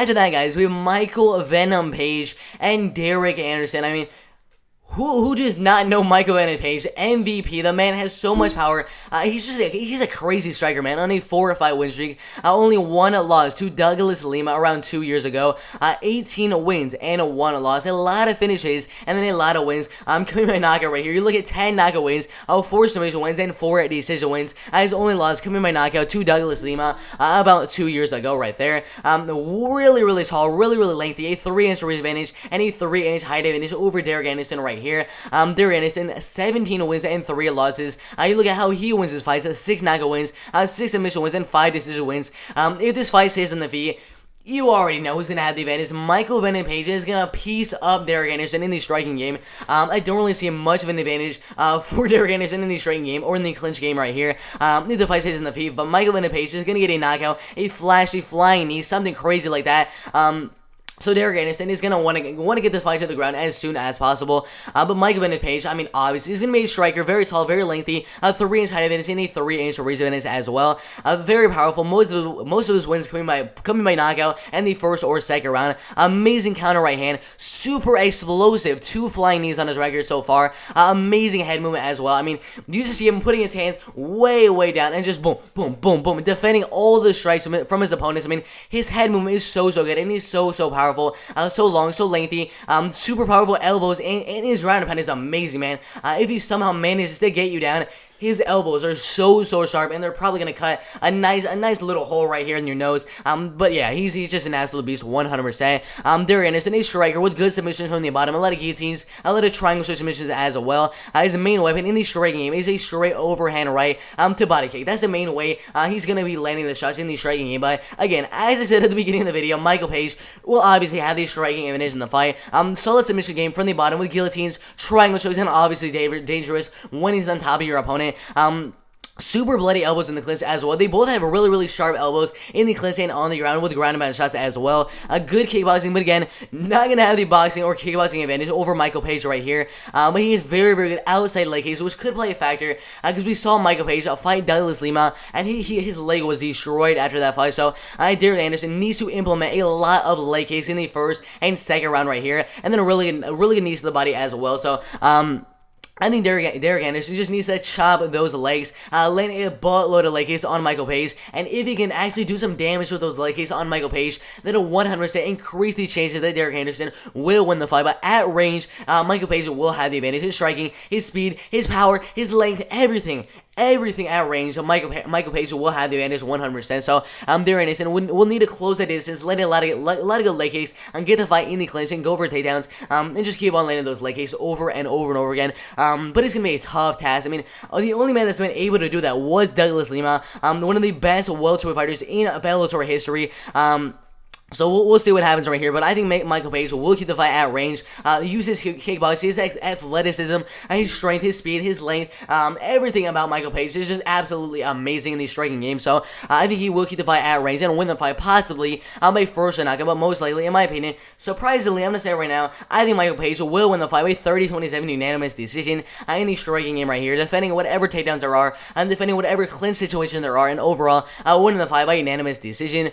after that, guys, we have Michael Venom Page and Derek Anderson. I mean, who does not know Michael Venom Page? MVP. The man has so much power. He's a crazy striker, man. On a 4-5 win streak, only one loss to Douglas Lima around 2 years ago. 18 wins and 1 loss. A lot of finishes and then a lot of wins. Coming by knockout right here. You look at 10 knockout wins, 4 submission wins, and 4 decision wins. His only loss coming by knockout to Douglas Lima about 2 years ago, right there. Really tall, really lengthy. A 3-inch reach advantage and a 3-inch height advantage over Derek Anderson right here. Derek Anderson, 17 wins and 3 losses. You look at how he wins his fights: 6 knockout wins, 6 submission wins, and 5 decision wins. If this fight stays in the feet, you already know who's going to have the advantage. Michael Venom Page is going to piece up Derek Anderson in the striking game. I don't really see much of an advantage for Derek Anderson in the striking game or in the clinch game right here. If the fight stays in the feet, but Michael Venom Page is going to get a knockout, a flashy flying knee, something crazy like that. So Derek Anderson is going to want to get this fight to the ground as soon as possible. But Michael Venom Page, I mean, obviously, he's going to be a striker, very tall, very lengthy, 3-inch height advantage and a 3-inch reach advantage as well. Very powerful. Most of his wins coming by knockout and the first or second round. Amazing counter right hand, super explosive, 2 flying knees on his record so far. Amazing head movement as well. I mean, you just see him putting his hands way down and just boom, defending all the strikes from his opponents. I mean, his head movement is so good, and he's so powerful. So long, so lengthy, super powerful elbows, and his ground and pound is amazing, man. If he somehow manages to get you down, his elbows are so sharp, and they're probably gonna cut a nice little hole right here in your nose. But yeah, he's just an absolute beast, 100%. Derek Anderson, a striker with good submissions from the bottom, a lot of guillotines, a lot of triangle submissions as well. His main weapon in the striking game is a straight overhand right to body kick. That's the main way he's gonna be landing the shots in the striking game. But again, as I said at the beginning of the video, Michael Page will obviously have the striking advantage in the fight. Solid submission game from the bottom with guillotines, triangle chokes, and obviously dangerous when he's on top of your opponent. Super bloody elbows in the clinch as well. They both have really sharp elbows in the clinch and on the ground with ground and pound shots as well. A good kickboxing, but again, not going to have the boxing or kickboxing advantage over Michael Page right here. But he is very good outside leg kicks, which could play a factor because we saw Michael Page fight Douglas Lima, and his leg was destroyed after that fight. So Derek Anderson needs to implement a lot of leg kicks in the first and second round right here, and then a really good knees to the body as well. So I think Derek Anderson just needs to chop those legs, land a buttload of leg kicks on Michael Page, and if he can actually do some damage with those leg kicks on Michael Page, then it'll 100% increase the chances that Derek Anderson will win the fight. But at range, Michael Page will have the advantage. His striking, his speed, his power, his length, everything at range. So Michael Page will have the advantage 100%. So Derek Anderson will need to close that distance, land a lot of good leg kicks, and get the fight in the clinch and go for takedowns, and just keep on landing those leg kicks over and over again. But it's gonna be a tough task. I mean, the only man that's been able to do that was Douglas Lima, one of the best welterweight fighters in Bellator history. So we'll see what happens right here, but I think Michael Page will keep the fight at range, use his kickboxing, his athleticism, his strength, his speed, his length, everything about Michael Page is just absolutely amazing in the striking game. So I think he will keep the fight at range and win the fight, possibly by first or knockout, but most likely, in my opinion, surprisingly, I'm going to say it right now, I think Michael Page will win the fight by 30-27 unanimous decision in the striking game right here, defending whatever takedowns there are, and defending whatever clinch situation there are, and overall, winning the fight by unanimous decision.